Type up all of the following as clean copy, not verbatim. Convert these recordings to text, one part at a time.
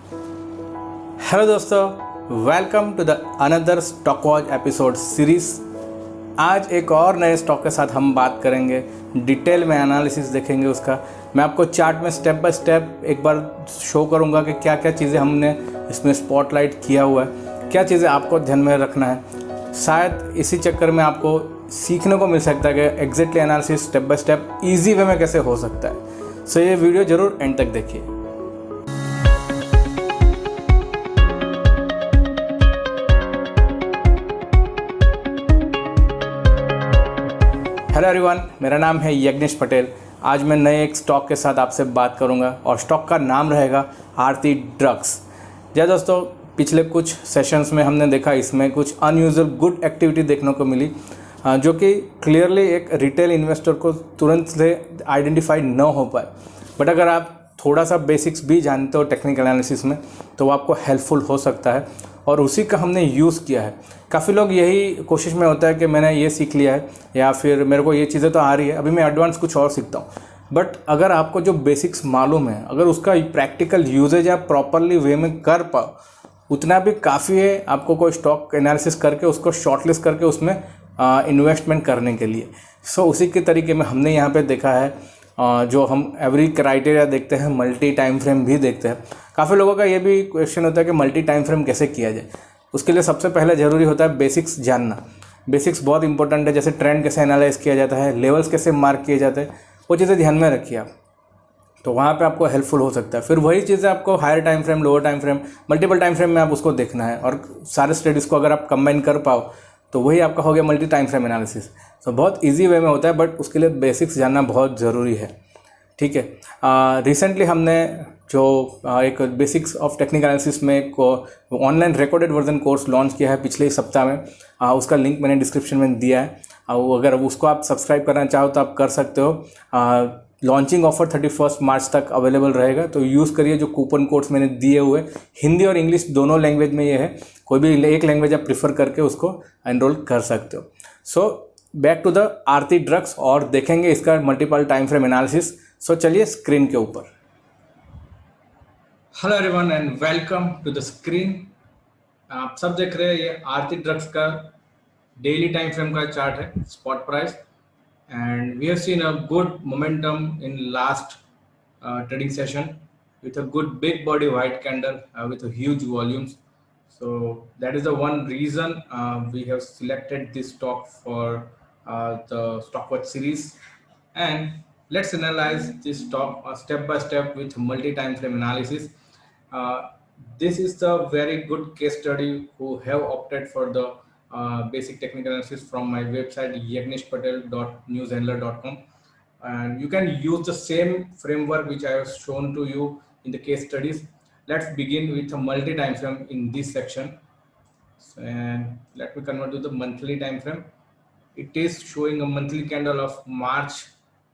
Hello दोस्तों, welcome to the another stock watch episode series. आज एक और नए स्टॉक के साथ हम बात करेंगे, डिटेल में एनालिसिस देखेंगे उसका। मैं आपको चार्ट में स्टेप बाय स्टेप एक बार शो करूंगा कि क्या क्या चीज़ें हमने इसमें स्पॉटलाइट किया हुआ है, क्या चीज़ें आपको ध्यान में रखना है। शायद इसी चक्कर में आपको सीखने को मिल सकता है कि exactly analysis step by step easy way में कैसे हो सकता है। सो ये वीडियो ज़रूर एंड तक देखिए। हेलो एवरीवन, मेरा नाम है यज्ञेश पटेल। आज मैं नए एक स्टॉक के साथ आपसे बात करूंगा और स्टॉक का नाम रहेगा आरती ड्रग्स। जय दोस्तों, पिछले कुछ सेशंस में हमने देखा इसमें कुछ अनयूजुअल गुड एक्टिविटी देखने को मिली, जो कि क्लियरली एक रिटेल इन्वेस्टर को तुरंत से आइडेंटिफाई न हो पाए। बट अगर आप थोड़ा सा बेसिक्स भी जानते हो टेक्निकल एनालिसिस में तो वो आपको हेल्पफुल हो सकता है, और उसी का हमने यूज़ किया है। काफ़ी लोग यही कोशिश में होता है कि मैंने ये सीख लिया है या फिर मेरे को ये चीज़ें तो आ रही है, अभी मैं एडवांस कुछ और सीखता हूँ। बट अगर आपको जो बेसिक्स मालूम है, अगर उसका प्रैक्टिकल यूजेज आप प्रॉपरली वे में कर पाओ, उतना भी काफ़ी है आपको कोई स्टॉक एनालिसिस करके उसको शॉर्टलिस्ट करके उसमें इन्वेस्टमेंट करने के लिए। सो उसी के तरीके में हमने यहाँ पे देखा है, जो हम एवरी क्राइटेरिया देखते हैं, मल्टी टाइम फ्रेम भी देखते हैं। काफ़ी लोगों का ये भी क्वेश्चन होता है कि मल्टी टाइम फ्रेम कैसे किया जाए। उसके लिए सबसे पहले ज़रूरी होता है बेसिक्स जानना। बेसिक्स बहुत इंपॉर्टेंट है, जैसे ट्रेंड कैसे एनालाइज किया जाता है, लेवल्स कैसे मार्क किए जाते हैं, वो चीज़ें ध्यान में रखिए आप, तो वहाँ पे आपको हेल्पफुल हो सकता है। फिर वही चीज़ें आपको higher time frame, lower time frame, multiple time frame में आप उसको देखना है, और सारे स्टडीज़ को अगर आप कंबाइन कर पाओ तो वही आपका हो गया मल्टी टाइम फ्रेम एनालिसिस। तो बहुत ईजी वे में होता है, बट उसके लिए बेसिक्स जानना बहुत ज़रूरी है। ठीक है, रिसेंटली हमने जो एक बेसिक्स ऑफ टेक्निकल एनालिसिस में एक online recorded version course launch किया है पिछले सप्ताह में। उसका लिंक मैंने डिस्क्रिप्शन में दिया है, अगर उसको आप सब्सक्राइब करना चाहो तो आप कर सकते हो। लॉन्चिंग ऑफर 31 मार्च तक अवेलेबल रहेगा, तो यूज़ करिए जो कूपन कोड्स मैंने दिए हुए। हिंदी और इंग्लिश दोनों लैंग्वेज में ये है, कोई भी एक लैंग्वेज आप प्रीफर करके उसको एनरोल कर सकते हो। So back to the Aarti Drugs और देखेंगे इसका multiple time frame analysis. So चलिए स्क्रीन के ऊपर। Hello everyone and welcome to the screen. आप सब देख रहे हैं ये आरती ड्रग्स का डेली टाइम फ्रेम का चार्ट है, spot price, and we have seen a good momentum in last trading session with a good big body white candle with a huge volumes. So that is the one reason we have selected this stock for the stock watch series. And let's analyze this stock step by step with multi time frame analysis. uh, this is the very good case study who have opted for the basic technical analysis from my website yagneshpatel.newshandler.com, and you can use the same framework which I have shown to you in the case studies. Let's begin with a multi time frame in this section. And let me convert to the monthly time frame. It is showing a monthly candle of March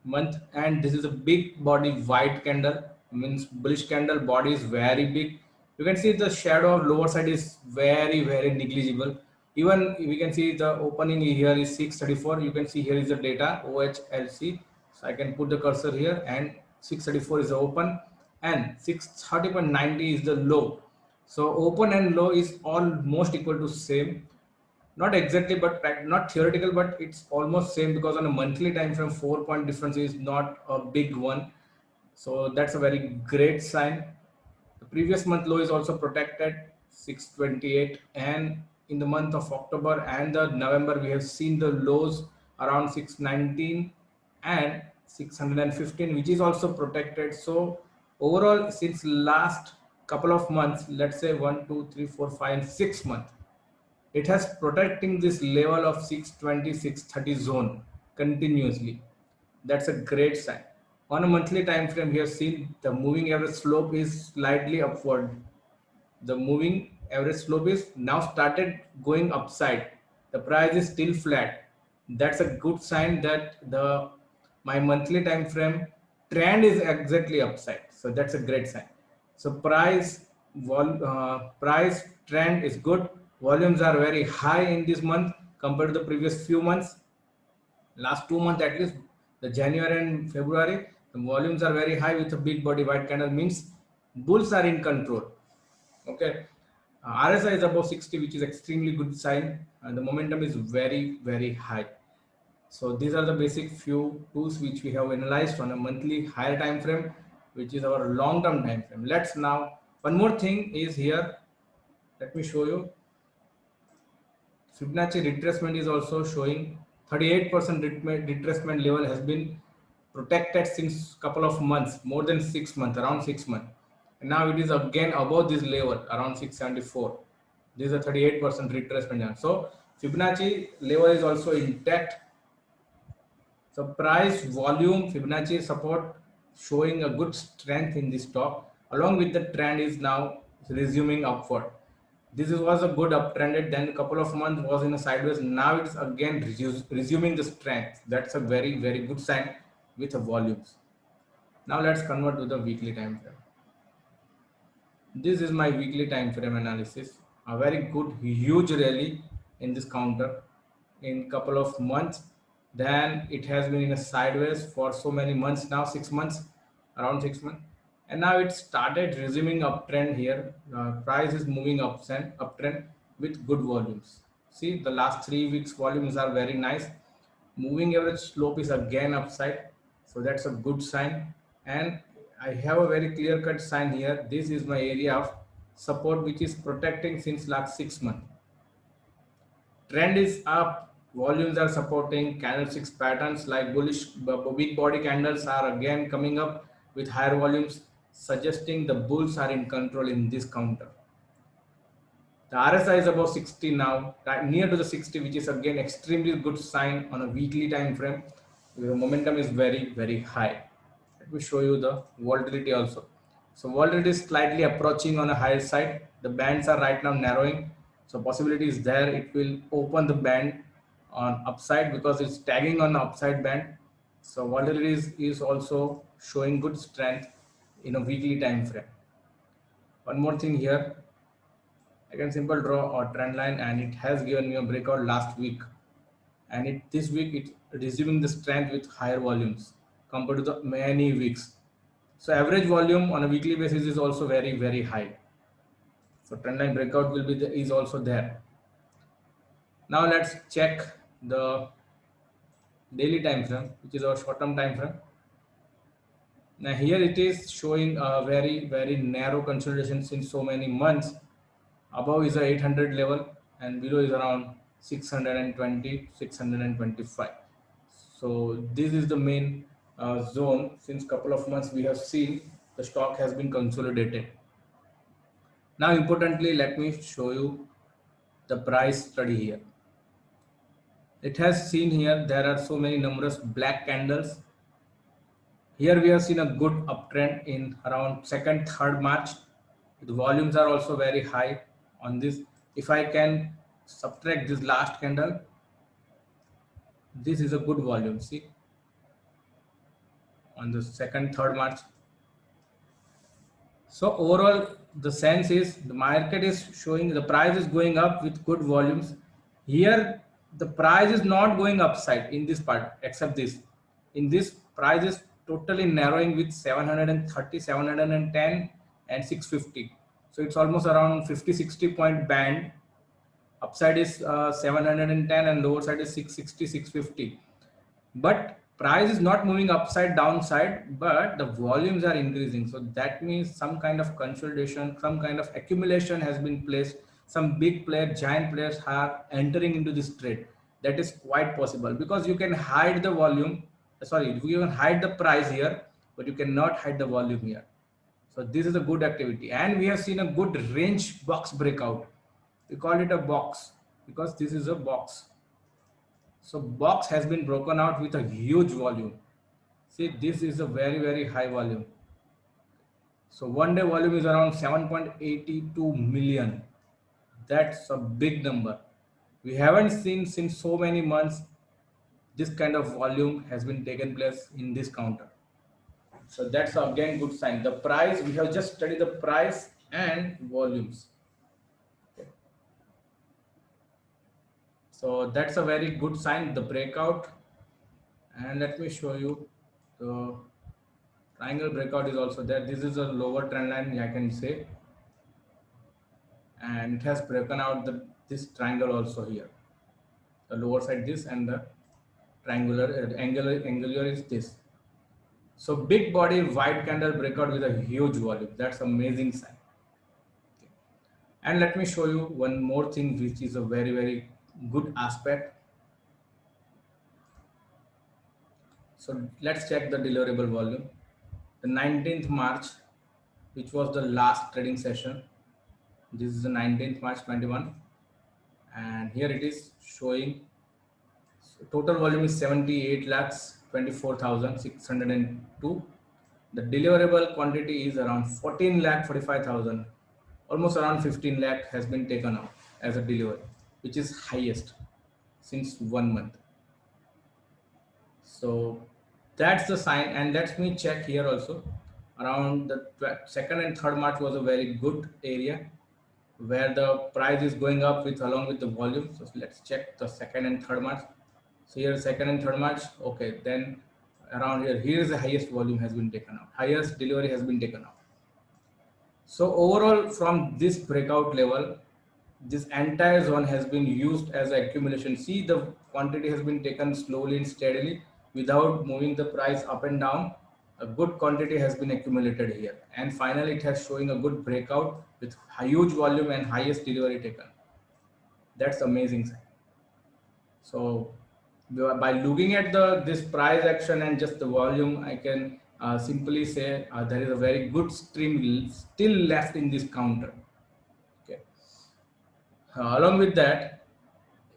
month, and this is a big body white candle, means bullish candle. Body is very big. You can see the shadow of lower side is very negligible. Even we can see the opening here is 634. You can see here is the data OHLC. So I can put the cursor here, and 634 is the open and 630.90 is the low. So open and low is almost equal to same, not exactly, but not theoretical, but it's almost same, because on a monthly time frame 4 point difference is not a big one. So that's a very great sign. The previous month low is also protected 628, and in the month of October and the November we have seen the lows around 619 and 615, which is also protected. So overall, since last couple of months, let's say 1 2 3 4 5 and 6 months, it has protecting this level of 620 630 zone continuously. That's a great sign. On a monthly time frame, we have seen the moving average slope is slightly upward. The moving average slope is now started going upside. The price is still flat. That's a good sign that the my monthly time frame trend is exactly upside. So that's a great sign. So price trend is good. Volumes are very high in this month compared to the previous few months. Last 2 months at least, the January and February, the volumes are very high with a big body white candle, means bulls are in control. Okay, RSI is above 60, which is extremely good sign, and the momentum is very high. So these are the basic few tools which we have analyzed on a monthly higher time frame, which is our long-term time frame. Let's now, one more thing is here. Let me show you. Fibonacci retracement is also showing 38% retracement level has been protected since couple of months, more than 6 months, around 6 months. And now it is again above this level, around 674. This is a 38% retracement. So Fibonacci level is also intact. So price, volume, Fibonacci support showing a good strength in this stock. Along with the trend is now resuming upward. Was a good uptrend. Then a couple of months was in a sideways. Now it's again resuming the strength. That's a very good sign with the volumes. Now let's convert to the weekly time frame. This is my weekly time frame analysis. A very good huge rally in this counter in couple of months. Then it has been in a sideways for so many months now, 6 months, around 6 months, and now it started resuming uptrend here. Price is moving uptrend with good volumes. See, the last 3 weeks volumes are very nice. Moving average slope is again upside, so that's a good sign. And I have a very clear cut sign here. This is my area of support which is protecting since last 6 months. Trend is up, volumes are supporting, candlesticks patterns like bullish big body candles are again coming up with higher volumes, suggesting the bulls are in control in this counter. The RSI is above 60 now, near to the 60, which is again extremely good sign on a weekly time frame. The momentum is very high. Let me show you the volatility also. So volatility is slightly approaching on a higher side. The bands are right now narrowing. So possibility is there. It will open the band on upside because it's tagging on the upside band. So volatility is also showing good strength in a weekly time frame. One more thing here, I can simple draw a trend line, and it has given me a breakout last week, and this week it's resuming the strength with higher volumes compared to the many weeks. So average volume on a weekly basis is also very high. So trend line breakout will be is also there. Now let's check the daily time frame, which is our short term time frame. Now here it is showing a very narrow consolidation since so many months. Above is a 800 level and below is around 620, 625. So this is the main zone. Since couple of months we have seen the stock has been consolidated. Now importantly, let me show you the price study here. It has seen here there are so many numerous black candles. Here we have seen a good uptrend in around 2nd, 3rd March. The volumes are also very high on this. If I can subtract this last candle, this is a good volume. See, on the 2nd, 3rd March. So overall, the sense is the market is showing the price is going up with good volumes. Here, the price is not going upside in this part, except this. In this, price is totally narrowing with 730, 710, and 650. So it's almost around 50-60 point band. Upside is 710 and lower side is 660, 650. But price is not moving upside downside, but the volumes are increasing. So that means some kind of consolidation, some kind of accumulation has been placed. Some big players, giant players are entering into this trade. That is quite possible because you can hide the volume. Sorry, you can hide the price here, but you cannot hide the volume here. So this is a good activity, and we have seen a good range box breakout. We call it a box because this is a box. So box has been broken out with a huge volume. See, this is a very high volume. So one day volume is around 7.82 million. That's a big number. We haven't seen since so many months this kind of volume has been taken place in this counter. So that's again good sign. The price, we have just studied the price and volumes. Okay. So that's a very good sign, the breakout. And let me show you the triangle breakout is also there. This is a lower trend line, I can say. and it has broken out this triangle also here. The lower side this and the triangular angular is this. So big body white candle breakout with a huge volume. That's amazing sign. Okay. And let me show you one more thing which is a very good aspect. So let's check the deliverable volume. The 19th March, which was the last trading session. This is the 19th March 21, and here it is showing. So total volume is 78,24,602. The deliverable quantity is around 14,45,000. Almost around 15 lakh has been taken out as a delivery, which is highest since 1 month. So that's the sign. And let me check here also. Around the 2nd and 3rd March was a very good area where the price is going up along with the volume. So let's check the 2nd and 3rd March. So here 2nd and 3rd March. Okay, then around here is the highest volume has been taken out. Highest delivery has been taken out. So overall, from this breakout level, this entire zone has been used as accumulation. See, the quantity has been taken slowly and steadily without moving the price up and down. A good quantity has been accumulated here, and finally it has showing a good breakout with huge volume and highest delivery taken. That's amazing sign. So by looking at this price action and just the volume, I can simply say there is a very good stream still left in this counter. Okay. Along with that,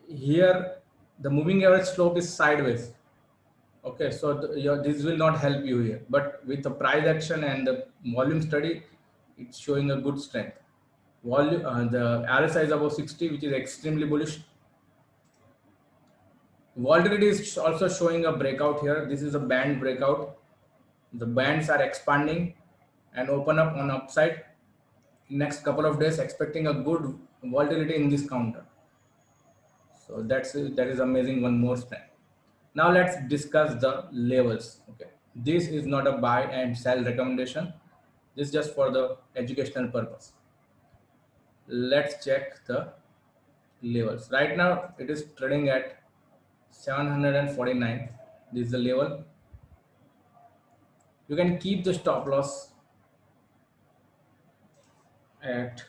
here the moving average slope is sideways. Okay, so this will not help you here, but with the price action and the volume study, it's showing a good strength. Volume, the RSI is above 60, which is extremely bullish. Volatility is also showing a breakout here. This is a band breakout. The bands are expanding and open up on upside. Next couple of days, expecting a good volatility in this counter. So that is amazing. One more strength. Now let's discuss the levels. Okay, this is not a buy and sell recommendation. This is just for the educational purpose. Let's check the levels. Right now it is trading at 749. This is the level. You can keep the stop loss at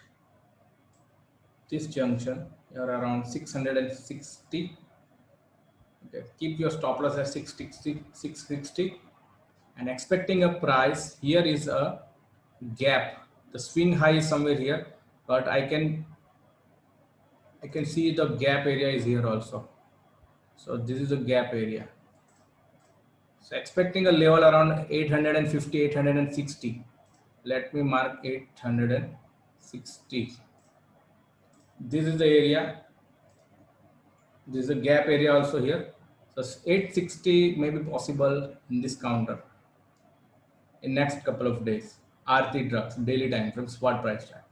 this junction. You are around 660. Okay, keep your stop loss at 660 and expecting a price. Here is a gap. The swing high is somewhere here, but I can see the gap area is here also. So this is the gap area. So expecting a level around 850, 860. Let me mark 860. This is the area. This is a gap area also here. So 860 may be possible in this counter in next couple of days. Aarti Drugs daily time from spot price chart.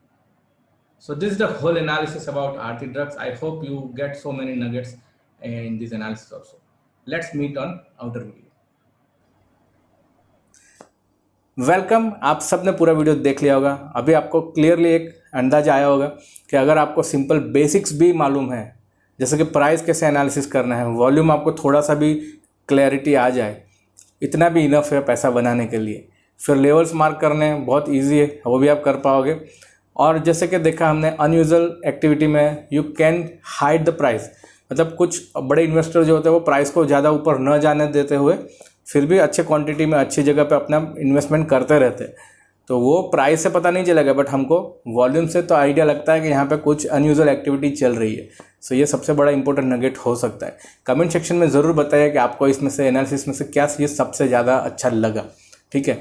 So this is the whole analysis about Aarti Drugs. I hope you get so many nuggets in this analysis also. Let's meet on outer video. Welcome. आप सब ने पूरा video देख लिया होगा। अभी आपको clearly एक अंदाजा आया होगा कि अगर आपको सिंपल बेसिक्स भी मालूम है, जैसे कि प्राइस कैसे एनालिसिस करना है, वॉल्यूम आपको थोड़ा सा भी क्लैरिटी आ जाए, इतना भी इनफ है पैसा बनाने के लिए। फिर लेवल्स मार्क करने बहुत इजी है, वो भी आप कर पाओगे। और जैसे कि देखा हमने अनयूजुअल एक्टिविटी में you can hide the price, मतलब कुछ बड़े इन्वेस्टर जो होते हैं वो प्राइस को ज़्यादा ऊपर न जाने देते हुए फिर भी अच्छे क्वांटिटी में अच्छी जगह पे अपना इन्वेस्टमेंट करते रहते हैं। तो वो प्राइस से पता नहीं चलेगा, बट हमको वॉल्यूम से तो आइडिया लगता है कि यहाँ पे कुछ अनयूजुअल एक्टिविटी चल रही है। सो ये सबसे बड़ा इंपॉर्टेंट नगेट हो सकता है। कमेंट सेक्शन में ज़रूर बताइए कि आपको इसमें से एनालिसिस में से क्या ये सबसे ज़्यादा अच्छा लगा। ठीक है,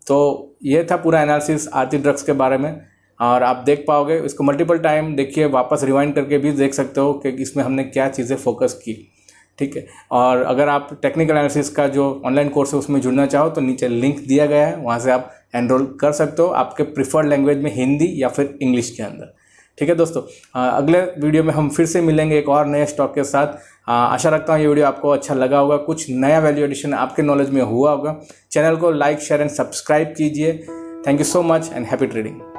तो ये था पूरा एनालिसिस आरती ड्रग्स के बारे में, और आप देख पाओगे इसको मल्टीपल टाइम देखिए, वापस रिवाइंड करके भी देख सकते हो कि इसमें हमने क्या चीज़ें फोकस की। ठीक है, और अगर आप टेक्निकल एनालिसिस का जो ऑनलाइन कोर्स है उसमें जुड़ना चाहो तो नीचे लिंक दिया गया है, वहाँ से आप एनरोल कर सकते हो आपके प्रिफर्ड लैंग्वेज में, हिंदी या फिर इंग्लिश के अंदर। ठीक है दोस्तों, अगले वीडियो में हम फिर से मिलेंगे एक और नए स्टॉक के साथ। आशा रखता हूँ ये वीडियो आपको अच्छा लगा होगा, कुछ नया वैल्यू एडिशन आपके नॉलेज में हुआ होगा। चैनल को लाइक शेयर एंड सब्सक्राइब कीजिए। Thank you so much and happy trading.